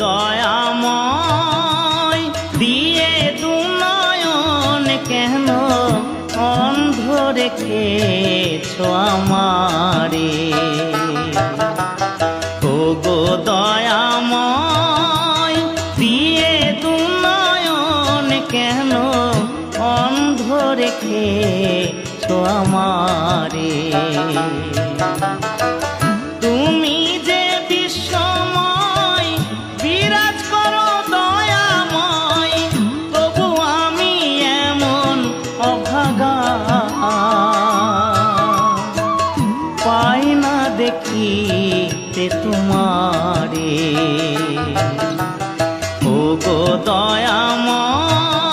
দয়াময় দিয়ে দুনয়ন কেন অন্ধ রেখেছ আমারে। ও গো দয়াময় দিয়ে দুনয়ন কেন অন্ধ রেখেছ আমারে। তুমি যে বিশ্বময় বিরাজ করো দয়াময়, তবু আমি এমন অভাগা পাই না দেখিতে তোমারে। ও গো দয়াময়